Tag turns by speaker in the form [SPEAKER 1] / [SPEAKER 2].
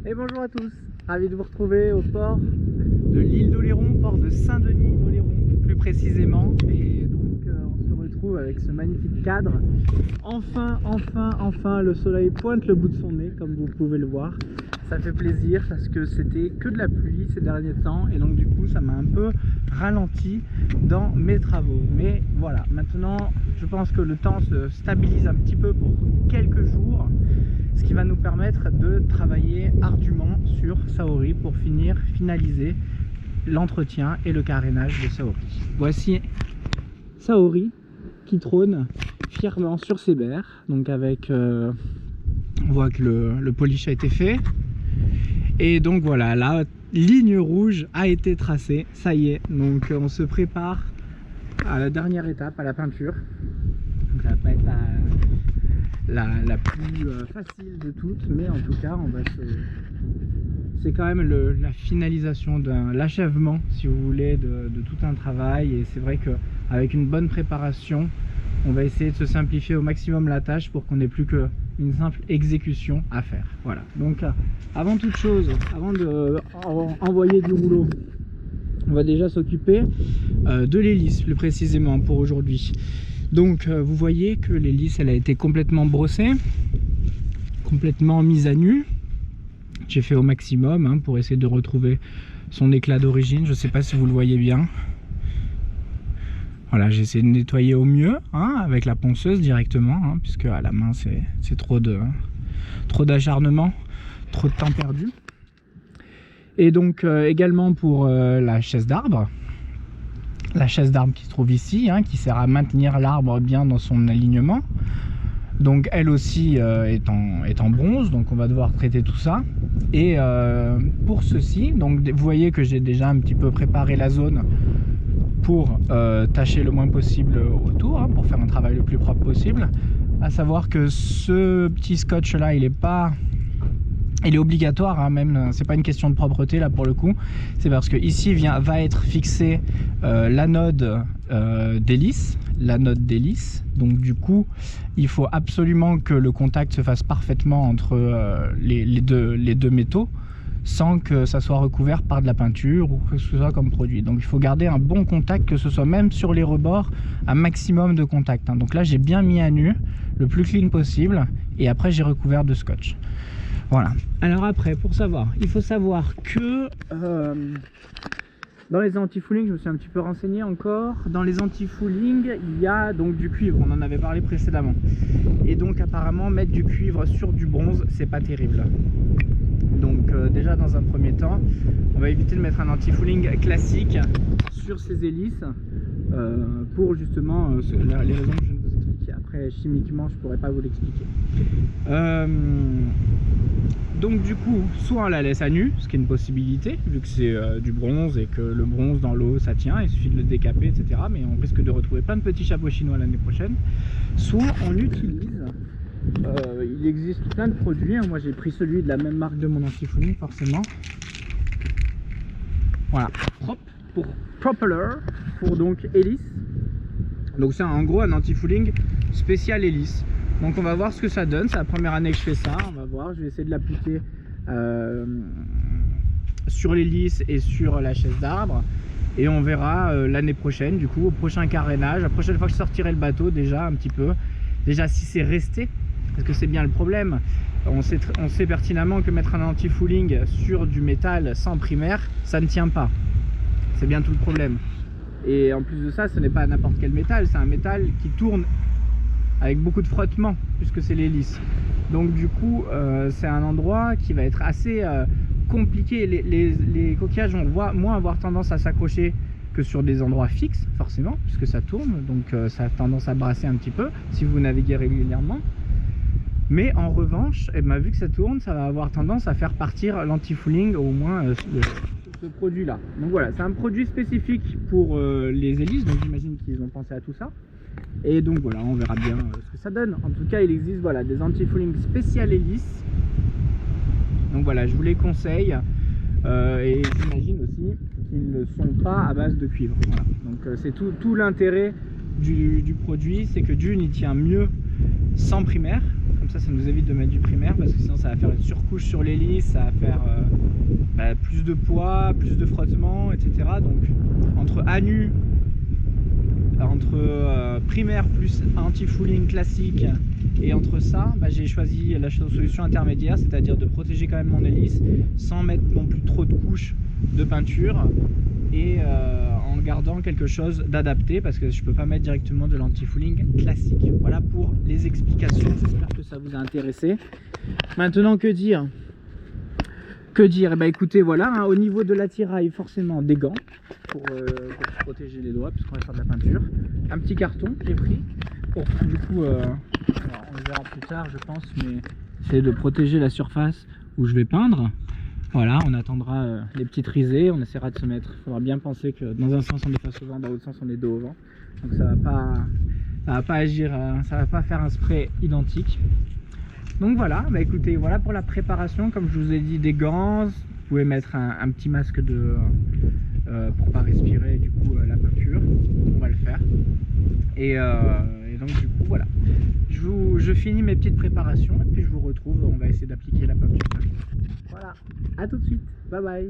[SPEAKER 1] Et bonjour à tous, ravi de vous retrouver au port de l'île d'Oléron, port de Saint-Denis d'Oléron plus précisément. Et donc on se retrouve avec ce magnifique cadre. Enfin le soleil pointe le bout de son nez comme vous pouvez le voir. Ça fait plaisir parce que c'était que de la pluie ces derniers temps et donc du coup ça m'a un peu ralenti dans mes travaux. Mais voilà, maintenant je pense que le temps se stabilise un petit peu pour quelques jours, ce qui va nous permettre de travailler ardument sur Saori pour finaliser l'entretien et le carénage de Saori. Voici Saori qui trône fièrement sur ses berres, donc avec on voit que le polish a été fait et donc voilà, la ligne rouge a été tracée, ça y est, donc on se prépare à la dernière étape, à la peinture. Donc ça va pas être la plus facile de toutes, mais en tout cas on va c'est quand même la finalisation l'achèvement si vous voulez de tout un travail. Et c'est vrai qu'avec une bonne préparation on va essayer de se simplifier au maximum la tâche pour qu'on n'ait plus qu'une simple exécution à faire. Voilà, donc avant toute chose, avant d'envoyer du rouleau, on va déjà s'occuper de l'hélice plus précisément pour aujourd'hui. Donc vous voyez que l'hélice elle a été complètement brossée, complètement mise à nu. J'ai fait au maximum pour essayer de retrouver son éclat d'origine. Je ne sais pas si vous le voyez bien. Voilà, j'ai essayé de nettoyer au mieux avec la ponceuse directement, puisque à la main c'est trop d'acharnement, trop de temps perdu. Et donc également pour la chaise d'arbre. La chaise d'arbre qui se trouve ici, qui sert à maintenir l'arbre bien dans son alignement. Donc elle aussi est en bronze, donc on va devoir traiter tout ça. Et pour ceci, donc vous voyez que j'ai déjà un petit peu préparé la zone pour tâcher le moins possible autour, pour faire un travail le plus propre possible. À savoir que ce petit scotch là, il est obligatoire, même c'est pas une question de propreté là pour le coup, c'est parce que ici va être fixée l'anode d'hélice, donc du coup il faut absolument que le contact se fasse parfaitement entre les deux métaux sans que ça soit recouvert par de la peinture ou que ce soit comme produit. Donc il faut garder un bon contact, que ce soit même sur les rebords, un maximum de contact. Donc là j'ai bien mis à nu, le plus clean possible, et après j'ai recouvert de scotch. Voilà. Alors après, pour savoir, il faut savoir que dans les anti-fouling, je me suis un petit peu renseigné encore. Dans les anti-fouling, il y a donc du cuivre, on en avait parlé précédemment. Et donc apparemment, mettre du cuivre sur du bronze, c'est pas terrible. Donc déjà dans un premier temps, on va éviter de mettre un anti-fouling classique sur ces hélices pour justement les raisons que je ne vous expliquer. Après, chimiquement, je pourrais pas vous l'expliquer. Donc du coup, soit on la laisse à nu, ce qui est une possibilité, vu que c'est du bronze et que le bronze dans l'eau ça tient, il suffit de le décaper, etc. Mais on risque de retrouver plein de petits chapeaux chinois l'année prochaine. Soit on utilise, il existe plein de produits, moi j'ai pris celui de la même marque de mon anti-fouling forcément. Voilà, pour Propeller, pour donc hélice. Donc c'est en gros un anti-fouling spécial hélice. Donc on va voir ce que ça donne, c'est la première année que je fais ça, on va voir, je vais essayer de l'appliquer sur l'hélice et sur la chaise d'arbre. Et on verra l'année prochaine, du coup, au prochain carénage, la prochaine fois que je sortirai le bateau, déjà un petit peu, déjà si c'est resté, parce que c'est bien le problème, on sait pertinemment que mettre un anti-fouling sur du métal sans primaire, ça ne tient pas. C'est bien tout le problème. Et en plus de ça, ce n'est pas n'importe quel métal, c'est un métal qui tourne avec beaucoup de frottement puisque c'est l'hélice. Donc du coup c'est un endroit qui va être assez compliqué. Les coquillages vont moins avoir tendance à s'accrocher que sur des endroits fixes forcément puisque ça tourne, donc ça a tendance à brasser un petit peu si vous naviguez régulièrement. Mais en revanche, vu que ça tourne, ça va avoir tendance à faire partir l'anti-fouling, au moins ce produit là. Donc voilà, c'est un produit spécifique pour les hélices, donc j'imagine qu'ils ont pensé à tout ça. Et donc voilà, on verra bien ce que ça donne. En tout cas, il existe des anti-fouling spécial hélice. Donc voilà, je vous les conseille. Et j'imagine aussi qu'ils ne sont pas à base de cuivre. Voilà. Donc c'est tout l'intérêt du produit, c'est que d'une, il tient mieux sans primaire, comme ça nous évite de mettre du primaire, parce que sinon ça va faire une surcouche sur l'hélice, ça va faire plus de poids, plus de frottement, etc. Donc entre ANU, entre primaire plus anti-fouling classique, et entre ça, j'ai choisi la solution intermédiaire, c'est-à-dire de protéger quand même mon hélice sans mettre non plus trop de couches de peinture, et en gardant quelque chose d'adapté, parce que je peux pas mettre directement de l'anti-fouling classique. Voilà pour les explications, j'espère que ça vous a intéressé. Maintenant, que dire? Écoutez, voilà, hein, au niveau de l'attirail, forcément des gants pour se protéger les doigts, puisqu'on va faire de la peinture. Un petit carton que j'ai pris pour, du coup, alors on le verra plus tard je pense, mais c'est de protéger la surface où je vais peindre. Voilà, on attendra les petites risées, on essaiera de se mettre, il faudra bien penser que dans un sens on est face au vent, dans l'autre sens on est dos au vent, donc ça va pas agir, ça va pas faire un spray identique. Donc voilà, écoutez, voilà pour la préparation. Comme je vous ai dit, des gants, vous pouvez mettre un petit masque pour pas respirer du coup la peinture, on va le faire. Et donc du coup voilà, je finis mes petites préparations et puis je vous retrouve, on va essayer d'appliquer la peinture. Voilà, à tout de suite, bye bye.